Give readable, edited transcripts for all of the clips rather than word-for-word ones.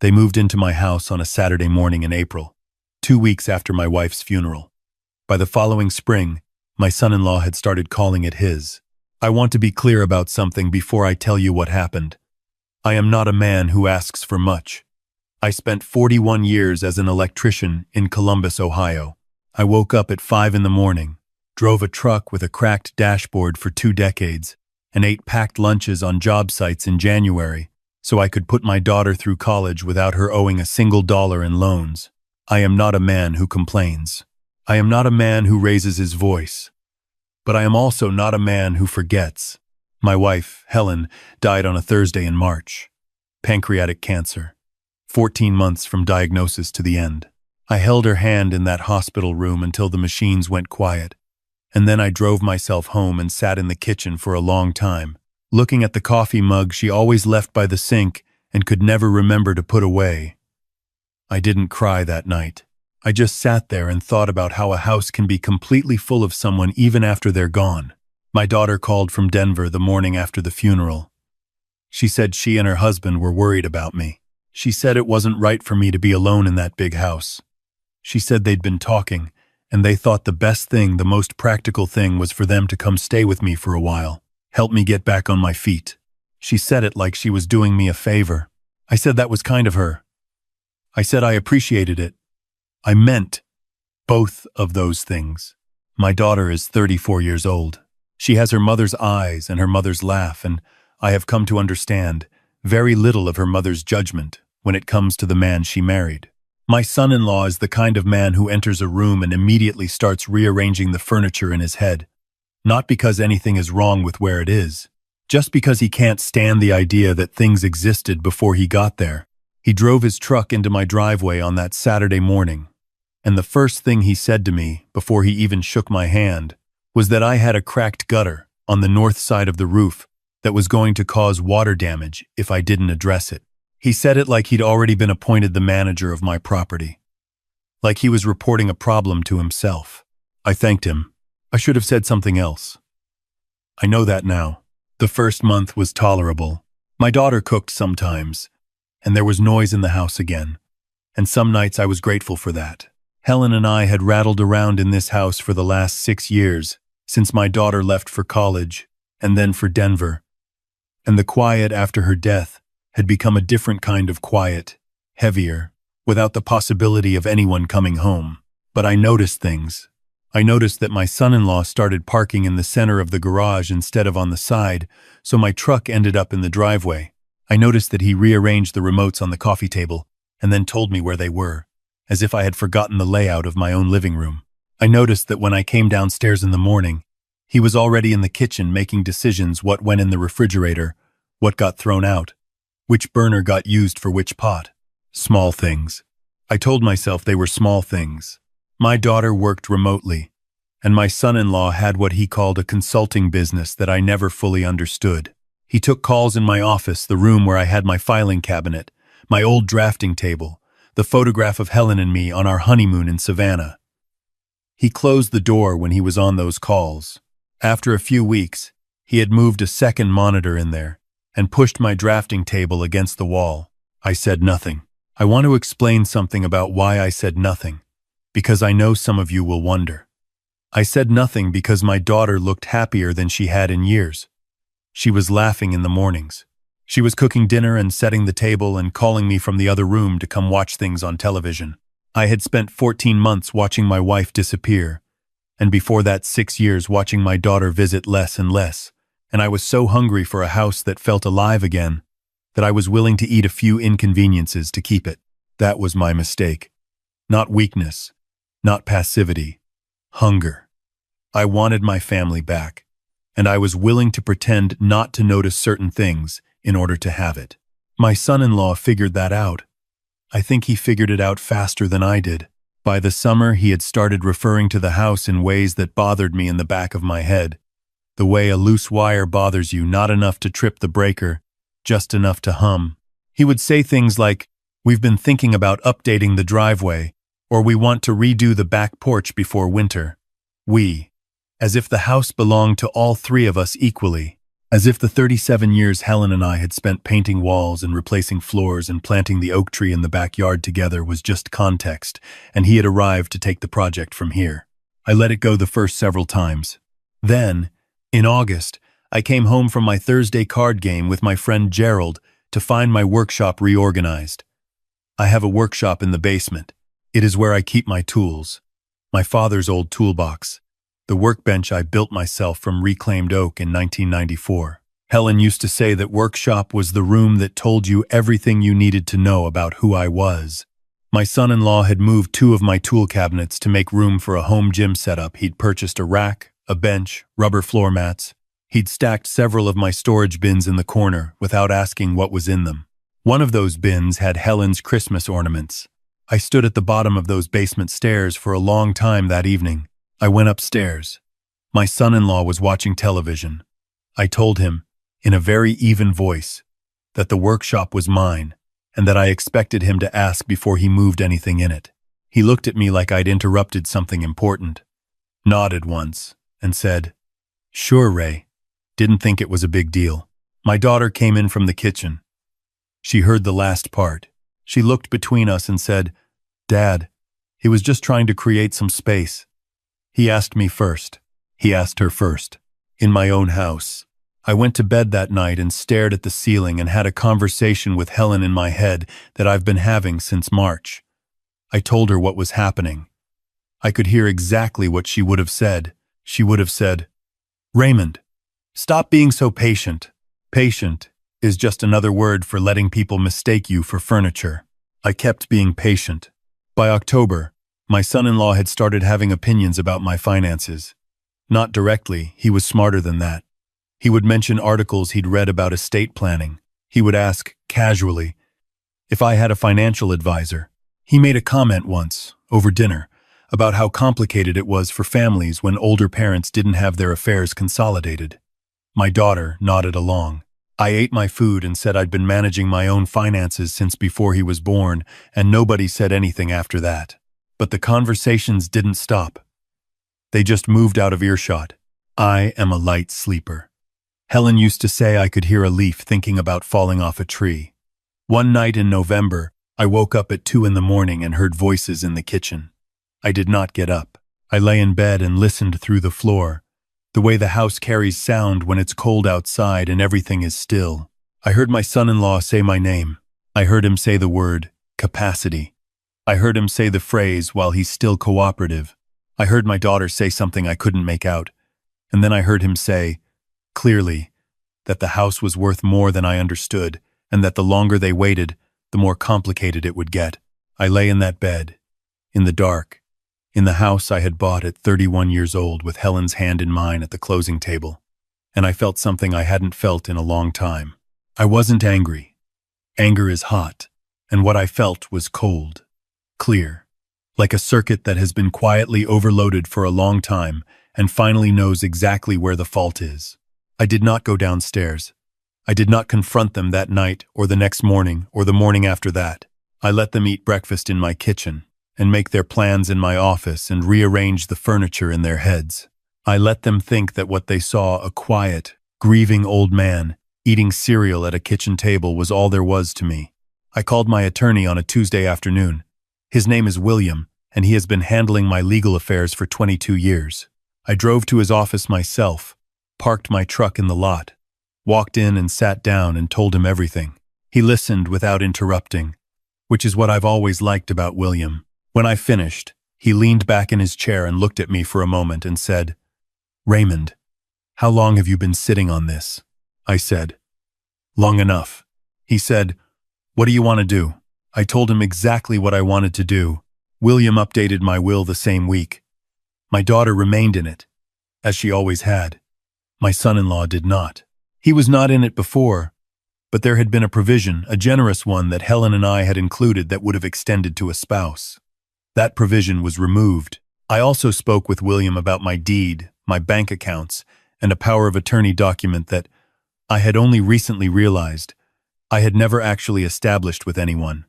They moved into my house on a Saturday morning in April, 2 weeks after my wife's funeral. By the following spring, my son-in-law had started calling it his. I want to be clear about something before I tell you what happened. I am not a man who asks for much. I spent 41 years as an electrician in Columbus, Ohio. I woke up at 5 in the morning, drove a truck with a cracked dashboard for 2 decades, and ate packed lunches on job sites in January so I could put my daughter through college without her owing a single dollar in loans. I am not a man who complains. I am not a man who raises his voice. But I am also not a man who forgets. My wife, Helen, died on a Thursday in March. Pancreatic cancer. 14 months from diagnosis to the end. I held her hand in that hospital room until the machines went quiet, and then I drove myself home and sat in the kitchen for a long time, looking at the coffee mug she always left by the sink and could never remember to put away. I didn't cry that night. I just sat there and thought about how a house can be completely full of someone even after they're gone. My daughter called from Denver the morning after the funeral. She said she and her husband were worried about me. She said it wasn't right for me to be alone in that big house. She said they'd been talking, and they thought the best thing, the most practical thing, was for them to come stay with me for a while, help me get back on my feet. She said it like she was doing me a favor. I said that was kind of her. I said I appreciated it. I meant both of those things. My daughter is 34 years old. She has her mother's eyes and her mother's laugh, and I have come to understand very little of her mother's judgment when it comes to the man she married. My son-in-law is the kind of man who enters a room and immediately starts rearranging the furniture in his head. Not because anything is wrong with where it is, just because he can't stand the idea that things existed before he got there. He drove his truck into my driveway on that Saturday morning, and the first thing he said to me, before he even shook my hand, was that I had a cracked gutter on the north side of the roof that was going to cause water damage if I didn't address it. He said it like he'd already been appointed the manager of my property, like he was reporting a problem to himself. I thanked him. I should have said something else. I know that now. The first month was tolerable. My daughter cooked sometimes, and there was noise in the house again, and some nights I was grateful for that. Helen and I had rattled around in this house for the last 6 years, since my daughter left for college, and then for Denver, and the quiet after her death had become a different kind of quiet, heavier, without the possibility of anyone coming home. But I noticed things. I noticed that my son-in-law started parking in the center of the garage instead of on the side, so my truck ended up in the driveway. I noticed that he rearranged the remotes on the coffee table and then told me where they were, as if I had forgotten the layout of my own living room. I noticed that when I came downstairs in the morning, he was already in the kitchen making decisions what went in the refrigerator, what got thrown out, which burner got used for which pot. Small things. I told myself they were small things. My daughter worked remotely, and my son-in-law had what he called a consulting business that I never fully understood. He took calls in my office, the room where I had my filing cabinet, my old drafting table, the photograph of Helen and me on our honeymoon in Savannah. He closed the door when he was on those calls. After a few weeks, he had moved a second monitor in there and pushed my drafting table against the wall. I said nothing. I want to explain something about why I said nothing, because I know some of you will wonder. I said nothing because my daughter looked happier than she had in years. She was laughing in the mornings. She was cooking dinner and setting the table and calling me from the other room to come watch things on television. I had spent 14 months watching my wife disappear, and before that 6 years watching my daughter visit less and less, and I was so hungry for a house that felt alive again that I was willing to eat a few inconveniences to keep it. That was my mistake. Not weakness, not passivity, hunger. I wanted my family back, and I was willing to pretend not to notice certain things in order to have it. My son-in-law figured that out. I think he figured it out faster than I did. By the summer, he had started referring to the house in ways that bothered me in the back of my head. The way a loose wire bothers you, not enough to trip the breaker, just enough to hum. He would say things like, "We've been thinking about updating the driveway," or "We want to redo the back porch before winter." We, as if the house belonged to all 3 of us equally. As if the 37 years Helen and I had spent painting walls and replacing floors and planting the oak tree in the backyard together was just context, and he had arrived to take the project from here. I let it go the first several times. Then, in August, I came home from my Thursday card game with my friend Gerald to find my workshop reorganized. I have a workshop in the basement. It is where I keep my tools. My father's old toolbox. The workbench I built myself from reclaimed oak in 1994. Helen used to say that workshop was the room that told you everything you needed to know about who I was. My son-in-law had moved 2 of my tool cabinets to make room for a home gym setup. He'd purchased a rack, a bench, rubber floor mats. He'd stacked several of my storage bins in the corner without asking what was in them. One of those bins had Helen's Christmas ornaments. I stood at the bottom of those basement stairs for a long time that evening. I went upstairs. My son-in-law was watching television. I told him, in a very even voice, that the workshop was mine and that I expected him to ask before he moved anything in it. He looked at me like I'd interrupted something important, nodded once, and said, "Sure, Ray. Didn't think it was a big deal." My daughter came in from the kitchen. She heard the last part. She looked between us and said, "Dad, he was just trying to create some space." He asked me first. He asked her first. In my own house. I went to bed that night and stared at the ceiling and had a conversation with Helen in my head that I've been having since March. I told her what was happening. I could hear exactly what she would have said. She would have said, "Raymond, stop being so patient. Patient is just another word for letting people mistake you for furniture." I kept being patient. By October, my son-in-law had started having opinions about my finances. Not directly, he was smarter than that. He would mention articles he'd read about estate planning. He would ask, casually, if I had a financial advisor. He made a comment once, over dinner, about how complicated it was for families when older parents didn't have their affairs consolidated. My daughter nodded along. I ate my food and said I'd been managing my own finances since before he was born, and nobody said anything after that. But the conversations didn't stop. They just moved out of earshot. I am a light sleeper. Helen used to say I could hear a leaf thinking about falling off a tree. One night in November, I woke up at 2 in the morning and heard voices in the kitchen. I did not get up. I lay in bed and listened through the floor, the way the house carries sound when it's cold outside and everything is still. I heard my son-in-law say my name. I heard him say the word, capacity. I heard him say the phrase, while he's still cooperative. I heard my daughter say something I couldn't make out, and then I heard him say, clearly, that the house was worth more than I understood, and that the longer they waited, the more complicated it would get. I lay in that bed, in the dark, in the house I had bought at 31 years old with Helen's hand in mine at the closing table, and I felt something I hadn't felt in a long time. I wasn't angry. Anger is hot, and what I felt was cold. Clear, like a circuit that has been quietly overloaded for a long time and finally knows exactly where the fault is. I did not go downstairs. I did not confront them that night or the next morning or the morning after that. I let them eat breakfast in my kitchen and make their plans in my office and rearrange the furniture in their heads. I let them think that what they saw, a quiet, grieving old man eating cereal at a kitchen table, was all there was to me. I called my attorney on a Tuesday afternoon. His name is William, and he has been handling my legal affairs for 22 years. I drove to his office myself, parked my truck in the lot, walked in and sat down and told him everything. He listened without interrupting, which is what I've always liked about William. When I finished, he leaned back in his chair and looked at me for a moment and said, "Raymond, how long have you been sitting on this?" I said, "Long enough." He said, "What do you want to do?" I told him exactly what I wanted to do. William updated my will the same week. My daughter remained in it, as she always had. My son-in-law did not. He was not in it before, but there had been a provision, a generous one, that Helen and I had included that would have extended to a spouse. That provision was removed. I also spoke with William about my deed, my bank accounts, and a power of attorney document that I had only recently realized I had never actually established with anyone.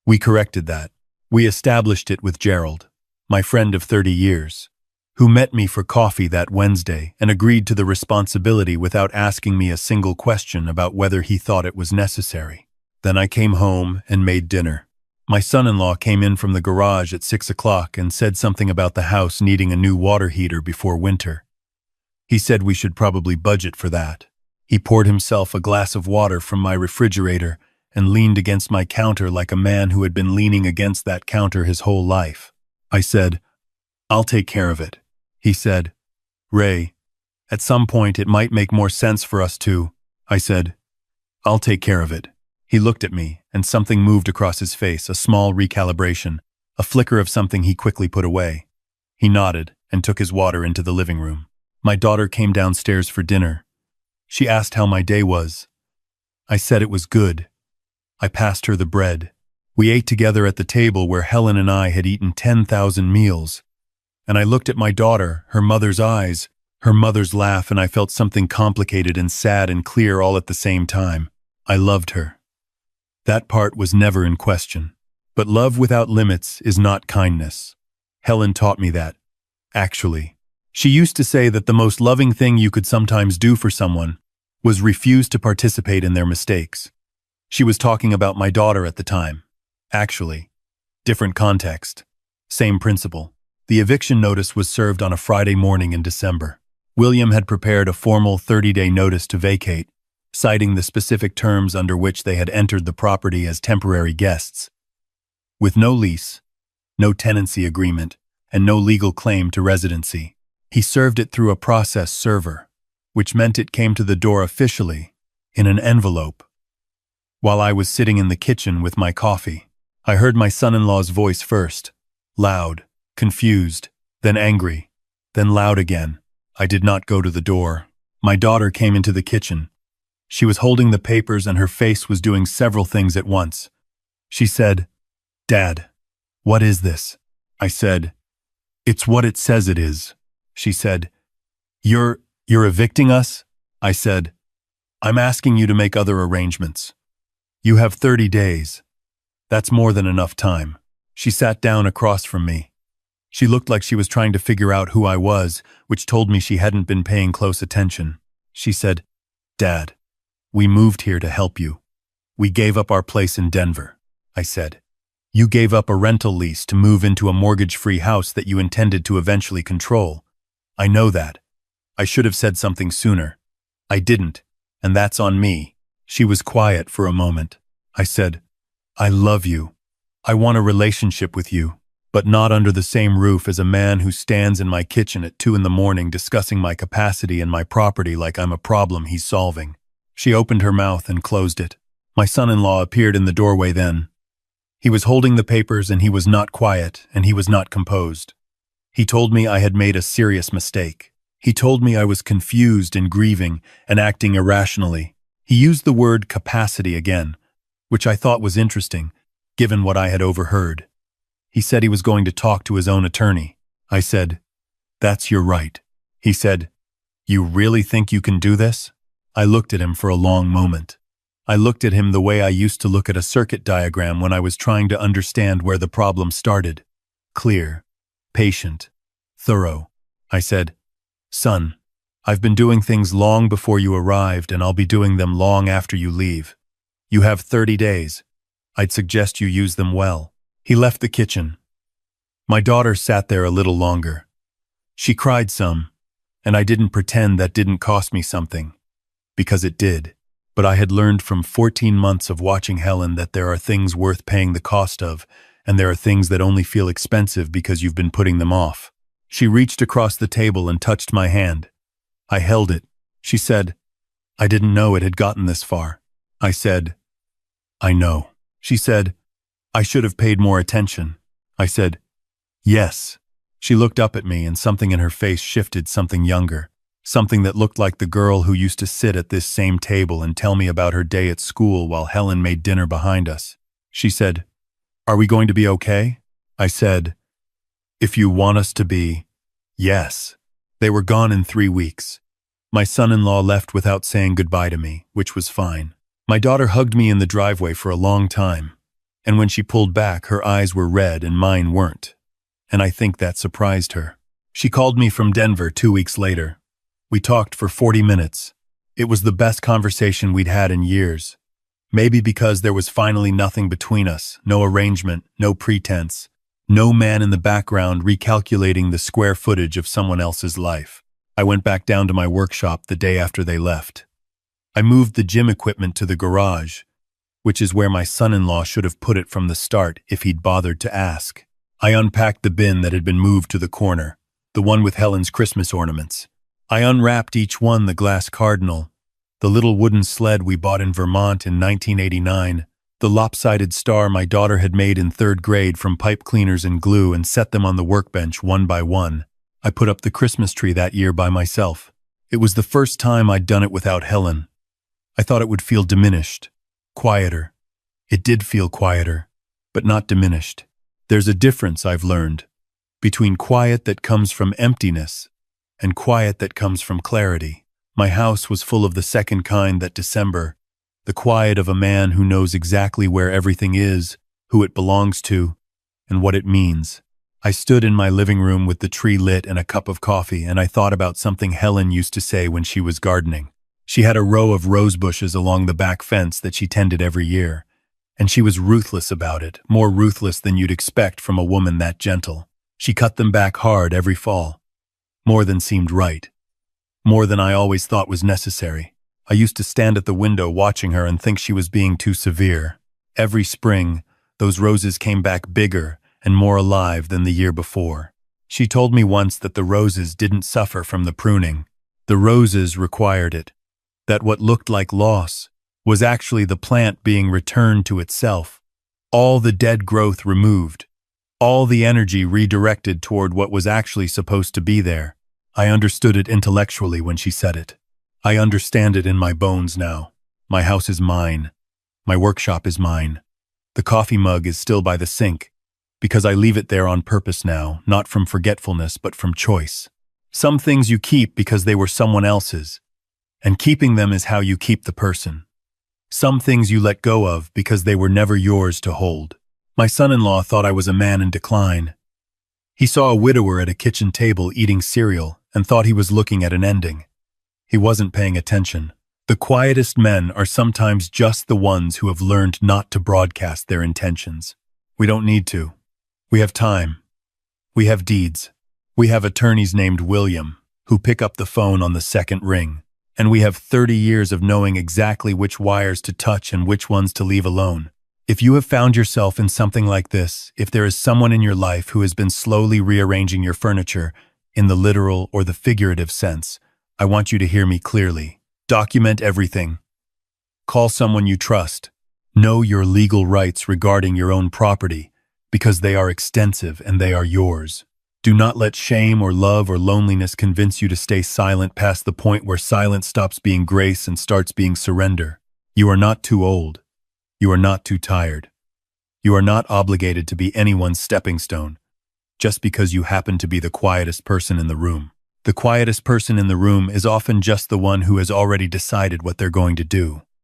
We corrected that. We established it with Gerald, my friend of 30 years, who met me for coffee that Wednesday and agreed to the responsibility without asking me a single question about whether he thought it was necessary. Then I came home and made dinner. My son-in-law came in from the garage at 6 o'clock and said something about the house needing a new water heater before winter. He said we should probably budget for that. He poured himself a glass of water from my refrigerator and leaned against my counter like a man who had been leaning against that counter his whole life. I said, "I'll take care of it." He said, "Ray, at some point it might make more sense for us to." I said, "I'll take care of it." He looked at me, and something moved across his face, a small recalibration, a flicker of something he quickly put away. He nodded and took his water into the living room. My daughter came downstairs for dinner. She asked how my day was. I said it was good. I passed her the bread. We ate together at the table where Helen and I had eaten 10,000 meals. And I looked at my daughter, her mother's eyes, her mother's laugh, and I felt something complicated and sad and clear all at the same time. I loved her. That part was never in question. But love without limits is not kindness. Helen taught me that. Actually, she used to say that the most loving thing you could sometimes do for someone was refuse to participate in their mistakes. She was talking about my daughter at the time. Actually, different context, same principle. The eviction notice was served on a Friday morning in December. William had prepared a formal 30-day notice to vacate, citing the specific terms under which they had entered the property as temporary guests. With no lease, no tenancy agreement, and no legal claim to residency, he served it through a process server, which meant it came to the door officially, in an envelope. While I was sitting in the kitchen with my coffee, I heard my son-in-law's voice first, loud, confused, then angry, then loud again. I did not go to the door. My daughter came into the kitchen. She was holding the papers and her face was doing several things at once. She said, "Dad, what is this?" I said, "It's what it says it is." She said, You're evicting us?" I said, "I'm asking you to make other arrangements. You have 30 days. That's more than enough time." She sat down across from me. She looked like she was trying to figure out who I was, which told me she hadn't been paying close attention. She said, "Dad, we moved here to help you. We gave up our place in Denver." I said, "You gave up a rental lease to move into a mortgage-free house that you intended to eventually control. I know that. I should have said something sooner. I didn't, and that's on me." She was quiet for a moment. I said, "I love you. I want a relationship with you, but not under the same roof as a man who stands in my kitchen at 2 in the morning discussing my capacity and my property like I'm a problem he's solving." She opened her mouth and closed it. My son-in-law appeared in the doorway then. He was holding the papers and he was not quiet and he was not composed. He told me I had made a serious mistake. He told me I was confused and grieving and acting irrationally. He used the word capacity again, which I thought was interesting, given what I had overheard. He said he was going to talk to his own attorney. I said, "That's your right." He said, "You really think you can do this?" I looked at him for a long moment. I looked at him the way I used to look at a circuit diagram when I was trying to understand where the problem started. Clear, patient, thorough. I said, "Son, I've been doing things long before you arrived and I'll be doing them long after you leave. You have 30 days. I'd suggest you use them well." He left the kitchen. My daughter sat there a little longer. She cried some, and I didn't pretend that didn't cost me something, because it did. But I had learned from 14 months of watching Helen that there are things worth paying the cost of, and there are things that only feel expensive because you've been putting them off. She reached across the table and touched my hand. I held it. She said, "I didn't know it had gotten this far." I said, "I know." She said, "I should have paid more attention." I said, "Yes." She looked up at me and something in her face shifted, something younger, something that looked like the girl who used to sit at this same table and tell me about her day at school while Helen made dinner behind us. She said, "Are we going to be okay?" I said, "If you want us to be, yes." They were gone in 3 weeks. My son-in-law left without saying goodbye to me, which was fine. My daughter hugged me in the driveway for a long time, and when she pulled back, her eyes were red and mine weren't, and I think that surprised her. She called me from Denver 2 weeks later. We talked for 40 minutes. It was the best conversation we'd had in years. Maybe because there was finally nothing between us, no arrangement, no pretense, no man in the background recalculating the square footage of someone else's life. I went back down to my workshop the day after they left. I moved the gym equipment to the garage, which is where my son-in-law should have put it from the start if he'd bothered to ask. I unpacked the bin that had been moved to the corner, the one with Helen's Christmas ornaments. I unwrapped each one: the glass cardinal, the little wooden sled we bought in Vermont in 1989, the lopsided star my daughter had made in 3rd grade from pipe cleaners and glue, and set them on the workbench one by one. I put up the Christmas tree that year by myself. It was the first time I'd done it without Helen. I thought it would feel diminished, quieter. It did feel quieter, but not diminished. There's a difference, I've learned, between quiet that comes from emptiness and quiet that comes from clarity. My house was full of the second kind that December, the quiet of a man who knows exactly where everything is, who it belongs to, and what it means. I stood in my living room with the tree lit and a cup of coffee, and I thought about something Helen used to say when she was gardening. She had a row of rose bushes along the back fence that she tended every year, and she was ruthless about it, more ruthless than you'd expect from a woman that gentle. She cut them back hard every fall, more than seemed right, more than I always thought was necessary. I used to stand at the window watching her and think she was being too severe. Every spring, those roses came back bigger and more alive than the year before. She told me once that the roses didn't suffer from the pruning. The roses required it. That what looked like loss was actually the plant being returned to itself. All the dead growth removed. All the energy redirected toward what was actually supposed to be there. I understood it intellectually when she said it. I understand it in my bones now. My house is mine. My workshop is mine. The coffee mug is still by the sink, because I leave it there on purpose now, not from forgetfulness but from choice. Some things you keep because they were someone else's, and keeping them is how you keep the person. Some things you let go of because they were never yours to hold. My son-in-law thought I was a man in decline. He saw a widower at a kitchen table eating cereal and thought he was looking at an ending. He wasn't paying attention. The quietest men are sometimes just the ones who have learned not to broadcast their intentions. We don't need to. We have time. We have deeds. We have attorneys named William, who pick up the phone on the second ring. And we have 30 years of knowing exactly which wires to touch and which ones to leave alone. If you have found yourself in something like this, if there is someone in your life who has been slowly rearranging your furniture, in the literal or the figurative sense, I want you to hear me clearly. Document everything. Call someone you trust. Know your legal rights regarding your own property, because they are extensive and they are yours. Do not let shame or love or loneliness convince you to stay silent past the point where silence stops being grace and starts being surrender. You are not too old. You are not too tired. You are not obligated to be anyone's stepping stone, just because you happen to be the quietest person in the room. The quietest person in the room is often just the one who has already decided what they're going to do.